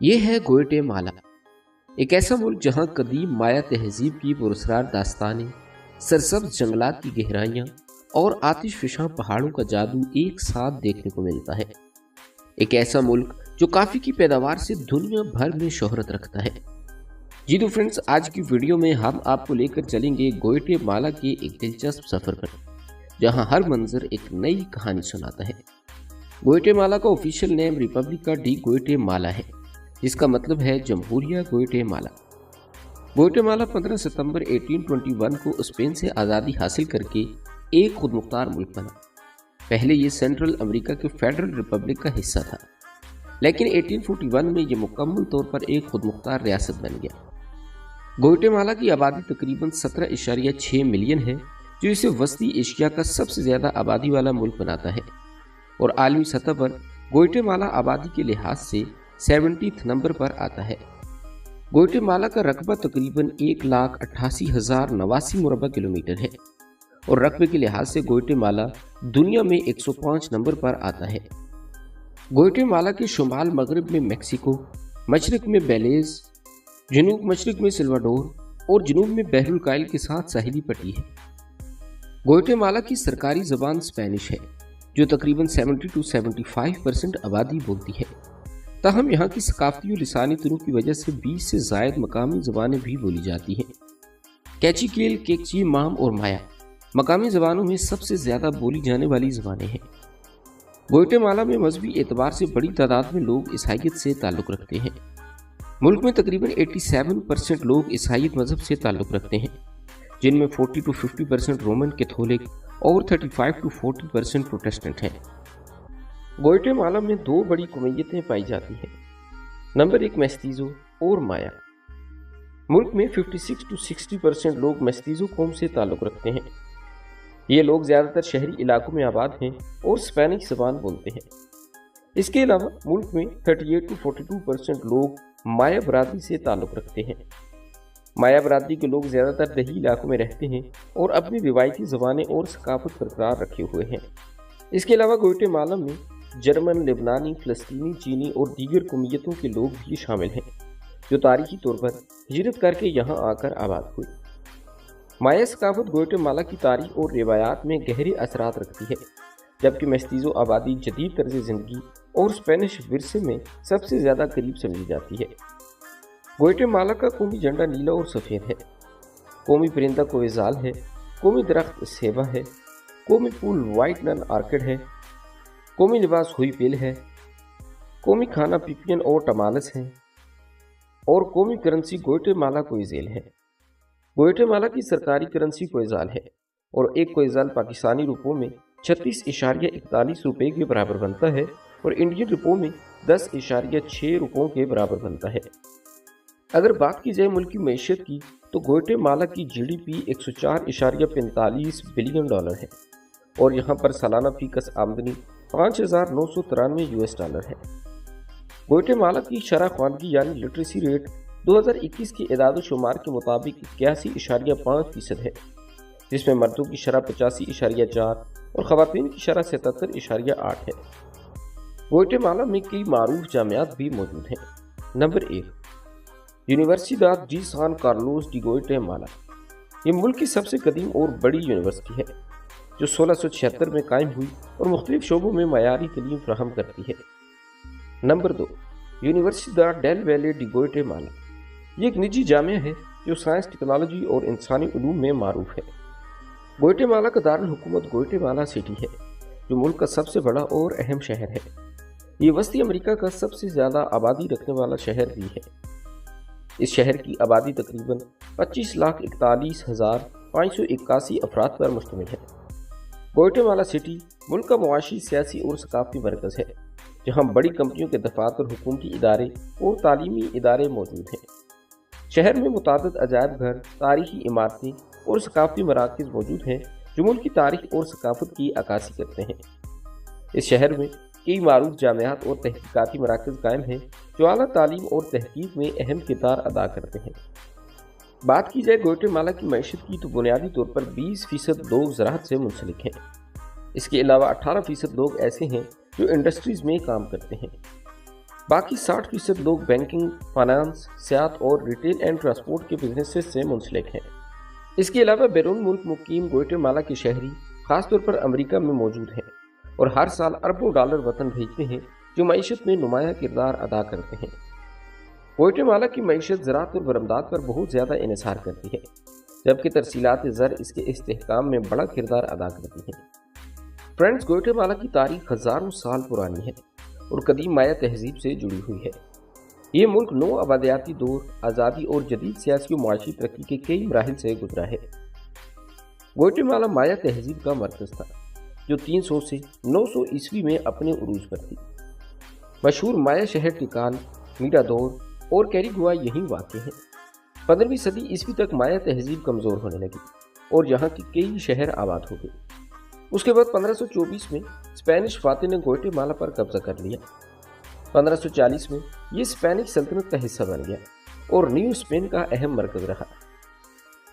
یہ ہے گوئٹے مالا، ایک ایسا ملک جہاں قدیم مایا تہذیب کی پراسرار داستانیں، سرسبز جنگلات کی گہرائیاں اور آتش فشاں پہاڑوں کا جادو ایک ساتھ دیکھنے کو ملتا ہے۔ ایک ایسا ملک جو کافی کی پیداوار سے دنیا بھر میں شہرت رکھتا ہے۔ جی تو فرینڈز، آج کی ویڈیو میں ہم آپ کو لے کر چلیں گے گوئٹے مالا کے ایک دلچسپ سفر پر، جہاں ہر منظر ایک نئی کہانی سناتا ہے۔ گوئٹے مالا کا آفیشیل نیم ریپبلکا ڈی گوئٹے مالا ہے، جس کا مطلب ہے جمہوریہ گوئٹے مالا۔ گوئٹے مالا 15 ستمبر 1821 کو اسپین سے آزادی حاصل کر کے ایک خود مختار ملک بنا۔ پہلے یہ سینٹرل امریکہ کے فیڈرل ریپبلک کا حصہ تھا، لیکن 1841 میں یہ مکمل طور پر ایک خود مختار ریاست بن گیا۔ گوئٹے مالا کی آبادی تقریباً 17.6 ملین ہے، جو اسے وسطی ایشیا کا سب سے زیادہ آبادی والا ملک بناتا ہے، اور عالمی سطح پر گوئٹے مالا آبادی کے لحاظ سے 70 نمبر پر آتا ہے۔ گوئٹے مالا کا رقبہ تقریباً 1,88,089 مربع کلومیٹر ہے، اور رقبے کے لحاظ سے گوئٹے مالا دنیا میں 105 نمبر پر آتا ہے۔ گوئٹے مالا کے شمال مغرب میں میکسیکو، مشرق میں بیلیز، جنوب مشرق میں سلواڈور اور جنوب میں بحر الکاہل کے ساتھ ساحلی پٹی ہے۔ گوئٹے مالا کی سرکاری زبان اسپینش ہے، جو تقریباً 70 سے 75% آبادی بولتی ہے۔ تاہم یہاں کی ثقافتی اور لسانی تنوع کی وجہ سے 20 سے زائد مقامی زبانیں بھی بولی جاتی ہیں۔ کیچی کیل، کیکچی، مام اور مایا مقامی زبانوں میں سب سے زیادہ بولی جانے والی زبانیں ہیں۔ گوئٹے مالا میں مذہبی اعتبار سے بڑی تعداد میں لوگ عیسائیت سے تعلق رکھتے ہیں۔ ملک میں تقریباً 87% لوگ عیسائیت مذہب سے تعلق رکھتے ہیں، جن میں 40 سے 50% رومن کیتھولک اور 35 سے 40% پروٹسٹنٹ ہیں۔ گوئٹے مالا میں دو بڑی قومیتیں پائی جاتی ہیں۔ نمبر 1 میستیزو اور مایا۔ ملک میں 56 سے 60% لوگ میستیزو قوم سے تعلق رکھتے ہیں۔ یہ لوگ زیادہ تر شہری علاقوں میں آباد ہیں اور اسپینش زبان بولتے ہیں۔ اس کے علاوہ ملک میں 38 سے 42% لوگ مایا برادری سے تعلق رکھتے ہیں۔ مایا برادری کے لوگ زیادہ تر دیہی علاقوں میں رہتے ہیں اور اپنی روایتی زبانیں اور ثقافت برقرار رکھے ہوئے ہیں۔ اس کے علاوہ گوئٹے مالا میں جرمن، لبنانی، فلسطینی، چینی اور دیگر قومیتوں کے لوگ بھی شامل ہیں، جو تاریخی طور پر ہجرت کر کے یہاں آ کر آباد ہوئے۔ مایا ثقافت گوئٹے مالا کی تاریخ اور روایات میں گہرے اثرات رکھتی ہے، جبکہ میستیزو آبادی جدید طرز زندگی اور اسپینش ورثے میں سب سے زیادہ قریب سمجھی جاتی ہے۔ گوئٹے مالا کا قومی جھنڈا نیلا اور سفید ہے۔ قومی پرندہ کوئزال ہے، قومی درخت سیبا ہے، قومی پھول وائٹ نن آرکڈ ہے، قومی لباس ہوئی پیل ہے، قومی کھانا پیپین اور ٹمالس ہیں، اور قومی کرنسی گوئٹے مالا کوئزیل ہے۔ گوئٹے مالا کی سرکاری کرنسی کوئزال ہے، اور ایک کوئزال پاکستانی روپوں میں 36.41 روپے کے برابر بنتا ہے اور انڈین روپوں میں 10.6 روپوں کے برابر بنتا ہے۔ اگر بات کی جائے ملک کی معیشت کی، تو گوئٹے مالا کی G D P 104.45 billion dollar ہے، اور یہاں پر سالانہ فی کس آمدنی 5,993 US ڈالر ہے۔ گوئٹے مالا کی شرح خواندگی یعنی لٹریسی ریٹ 2021 کے اعداد و شمار کے مطابق 81.5% ہے، جس میں مردوں کی شرح 85.4 اور خواتین کی شرح 77.8 ہے۔ گوئٹے مالا میں کئی معروف جامعات بھی موجود ہیں۔ نمبر 1 یونیورسیڈاد ڈی سان کارلوس ڈی گوئٹے مالا۔ یہ ملک کی سب سے قدیم اور بڑی یونیورسٹی ہے، جو 1676 میں قائم ہوئی اور مختلف شعبوں میں معیاری تعلیم فراہم کرتی ہے۔ نمبر 2 یونیورسیڈاد ڈیل ویلے ڈی گوئٹے مالا۔ یہ ایک نجی جامعہ ہے جو سائنس، ٹیکنالوجی اور انسانی علوم میں معروف ہے۔ گوئٹے مالا کا دارالحکومت گوئٹے مالا سٹی ہے، جو ملک کا سب سے بڑا اور اہم شہر ہے۔ یہ وسطی امریکہ کا سب سے زیادہ آبادی رکھنے والا شہر بھی ہے۔ اس شہر کی آبادی تقریباً 25,41,581 افراد پر مشتمل ہے۔ گوئٹے مالا سٹی ملک کا معاشی، سیاسی اور ثقافتی مرکز ہے، جہاں بڑی کمپنیوں کے دفاتر، حکومتی ادارے اور تعلیمی ادارے موجود ہیں۔ شہر میں متعدد عجائب گھر، تاریخی عمارتیں اور ثقافتی مراکز موجود ہیں، جو ملک کی تاریخ اور ثقافت کی عکاسی کرتے ہیں۔ اس شہر میں کئی معروف جامعات اور تحقیقاتی مراکز قائم ہیں، جو اعلیٰ تعلیم اور تحقیق میں اہم کردار ادا کرتے ہیں۔ بات کی جائے گوئٹے مالا کی معیشت کی، تو بنیادی طور پر 20% لوگ زراعت سے منسلک ہیں۔ اس کے علاوہ 18% لوگ ایسے ہیں جو انڈسٹریز میں کام کرتے ہیں۔ باقی 60% لوگ بینکنگ، فائنانس، سیاحت اور ریٹیل اینڈ ٹرانسپورٹ کے بزنس سے منسلک ہیں۔ اس کے علاوہ بیرون ملک مقیم گوئٹے مالا کے شہری خاص طور پر امریکہ میں موجود ہیں اور ہر سال اربوں ڈالر وطن بھیجتے ہیں جو معیشت میں نمایاں کردار ادا کرتے ہیں۔ گوئٹے مالا کی معیشت زراعت اور برآمدات پر بہت زیادہ انحصار کرتی ہے، جبکہ ترسیلات زر اس کے استحکام میں بڑا کردار ادا کرتی ہیں۔ فرینڈز، گوئٹے مالا کی تاریخ ہزاروں سال پرانی ہے اور قدیم مایا تہذیب سے جڑی ہوئی ہے۔ یہ ملک نو آبادیاتی دور، آزادی اور جدید سیاسی و معاشی ترقی کے کئی مراحل سے گزرا ہے۔ گوئٹے مالا مایا تہذیب کا مرکز تھا جو 300 سے 900 عیسوی میں اپنے عروج پر تھی۔ مشہور مایا شہر ٹکال، میرادور اور کیریگوا یہیں واقع ہیں۔ 15ویں صدی عیسوی تک مایا تہذیب کمزور ہونے لگی اور یہاں کے کئی شہر آباد ہو گئے۔ اس کے بعد 1524 میں اسپینش فاتح نے گوئٹے مالا پر قبضہ کر لیا۔ 1540 میں یہ اسپینش سلطنت کا حصہ بن گیا اور نیو اسپین کا اہم مرکز رہا۔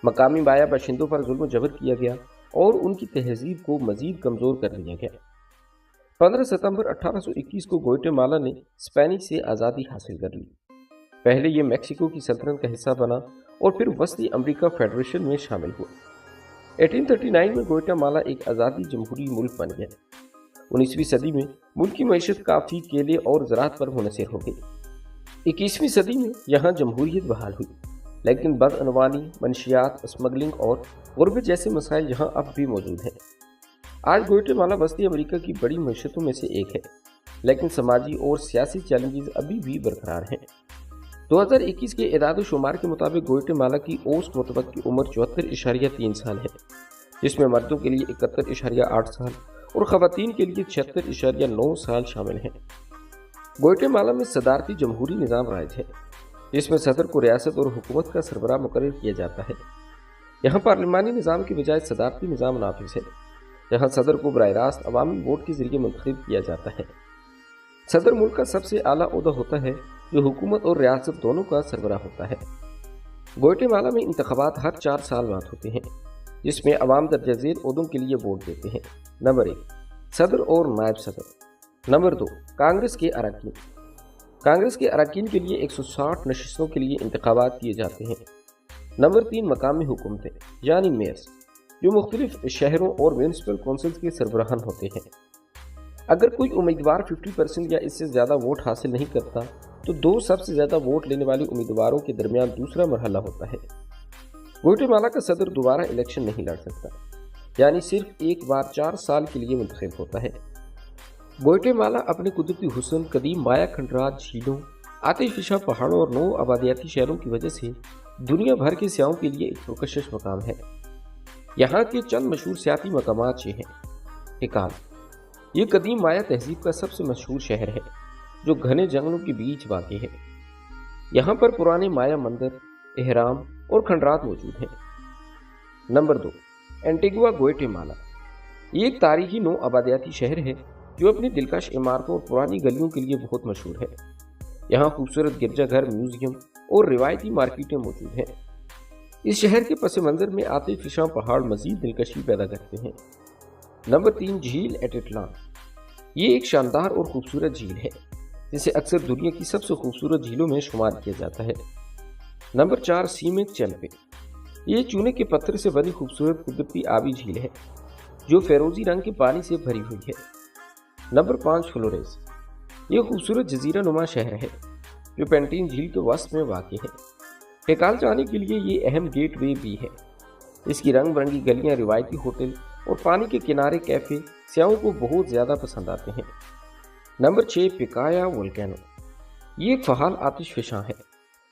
مقامی مایا باشندوں پر ظلم و جبر کیا گیا اور ان کی تہذیب کو مزید کمزور کر دیا گیا۔ 15 ستمبر 1821 کو گوئٹے مالا نے اسپینش سے آزادی حاصل کر لی۔ پہلے یہ میکسیکو کی سلطنت کا حصہ بنا اور پھر وسطی امریکہ فیڈریشن میں شامل ہوا۔ 1839 میں گوئٹے مالا ایک آزادی جمہوری ملک بن گیا۔ 19ویں صدی میں ملک کی معیشت کافی کیلے اور زراعت پر منحصر ہو گئی۔ 21ویں صدی میں یہاں جمہوریت بحال ہوئی، لیکن بدعنوانی، منشیات، اسمگلنگ اور غربت جیسے مسائل یہاں اب بھی موجود ہیں۔ آج گوئٹے مالا وسطی امریکہ کی بڑی معیشتوں میں سے ایک ہے، لیکن سماجی اور سیاسی چیلنجز ابھی بھی برقرار ہیں۔ 2021 کے اعداد و شمار کے مطابق گوئٹے مالا کی اوسط متوقع عمر 74.3 سال ہے، جس میں مردوں کے لیے 71.8 سال اور خواتین کے لیے 76.9 سال شامل ہیں۔ گوئٹے مالا میں صدارتی جمہوری نظام رائج ہے، جس میں صدر کو ریاست اور حکومت کا سربراہ مقرر کیا جاتا ہے۔ یہاں پارلیمانی نظام کے بجائے صدارتی نظام نافذ ہے، جہاں صدر کو براہ راست عوامی ووٹ کے ذریعے منتخب کیا جاتا ہے۔ صدر ملک کا سب سے اعلیٰ عہدہ ہوتا ہے جو حکومت اور ریاست دونوں کا سربراہ ہوتا ہے۔ گوئٹے مالا میں انتخابات ہر 4 سال بعد ہوتے ہیں، جس میں عوام درجہ ذیل عہدوں کے لیے ووٹ دیتے ہیں۔ نمبر 1، صدر اور نائب صدر۔ نمبر 2، کانگریس کے اراکین۔ کانگریس کے اراکین کے لیے 160 نشستوں کے لیے انتخابات کیے جاتے ہیں۔ نمبر 3، مقامی حکومتیں یعنی میئرز، جو مختلف شہروں اور میونسپل کونسلز کے سربراہان ہوتے ہیں۔ اگر کوئی امیدوار 50% یا اس سے زیادہ ووٹ حاصل نہیں کرتا تو 2 سب سے زیادہ ووٹ لینے والے امیدواروں کے درمیان دوسرا مرحلہ ہوتا ہے۔ گوئٹے مالا کا صدر دوبارہ الیکشن نہیں لڑ سکتا، یعنی صرف ایک بار 4 سال کے لیے منتخب ہوتا ہے۔ گوئٹے مالا اپنے قدرتی حسن، قدیم مایا کھنڈرات جھیلوں، آتش فشاں پہاڑوں اور 9 آبادیاتی شہروں کی وجہ سے دنیا بھر کے سیاحوں کے لیے ایک پرکشش مقام ہے۔ یہاں کے چند مشہور سیاحتی مقامات یہ ہیں۔ ٹکال، یہ قدیم مایا تہذیب کا سب سے مشہور شہر ہے جو گھنے جنگلوں کے بیچ واقع ہے۔ یہاں پر پرانے مایا مندر، اہرام اور کھنڈرات موجود ہیں۔ نمبر 2، اینٹیگوا گوئٹے مالا۔ یہ ایک تاریخی 9 آبادیاتی شہر ہے جو اپنی دلکش عمارتوں اور پرانی گلیوں کے لیے بہت مشہور ہے۔ یہاں خوبصورت گرجا گھر، میوزیم اور روایتی مارکیٹیں موجود ہیں۔ اس شہر کے پس منظر میں آتش فشاں پہاڑ مزید دلکشی پیدا کرتے ہیں۔ نمبر 3، جھیل ایٹلان۔ یہ ایک شاندار اور خوبصورت جھیل ہے جسے اکثر دنیا کی سب سے خوبصورت جھیلوں میں شمار کیا جاتا ہے۔ نمبر 4، سیمنٹ چیلپے۔ یہ چونے کے پتھر سے بنی خوبصورت قدرتی آبی جھیل ہے جو فیروزی رنگ کے پانی سے بھری ہوئی ہے۔ Number 5، flawless. یہ خوبصورت جزیرہ نما شہر ہے جو پینٹین جھیل کے وسط میں واقع ہے۔ ٹکال جانے کے لیے یہ اہم گیٹ وے بھی ہے۔ اس کی رنگ برنگی گلیاں، روایتی ہوٹل اور پانی کے کنارے کیفے سیاحوں کو بہت زیادہ پسند آتے ہیں۔ نمبر 6، پیکایا وولکینو۔ یہ ایک فعال آتش فشاں ہے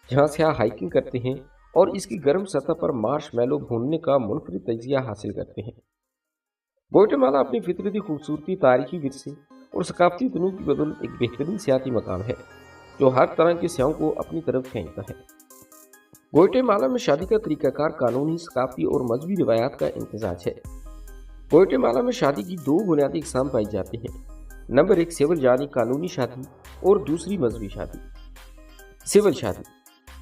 جہاں سیاح ہائکنگ کرتے ہیں اور اس کی گرم سطح پر مارش میلو بھوننے کا منفرد تجزیہ حاصل کرتے ہیں۔ گوئٹے مالا اپنی فطرتی خوبصورتی، تاریخی ورثے اور ثقافتی تنوع کی بدولت ایک بہترین سیاحتی مقام ہے جو ہر طرح کے سیاحوں کو اپنی طرف کھینچتا ہے۔ گوئٹے مالا میں شادی کا طریقہ کار قانونی، ثقافتی اور مذہبی روایات کا امتزاج ہے۔ گوئٹے مالا میں شادی کی 2 بنیادی اقسام پائی جاتی ہیں۔ نمبر 1، سول یعنی قانونی شادی اور دوسری مذہبی شادی۔ سول شادی،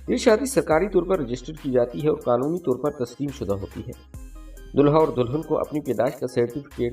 یہ شادی سرکاری طور پر رجسٹر کی جاتی ہے اور قانونی طور پر تسلیم شدہ ہوتی ہے۔ دلہا اور دلہن کو اپنی پیدائش کا سرٹیفکیٹ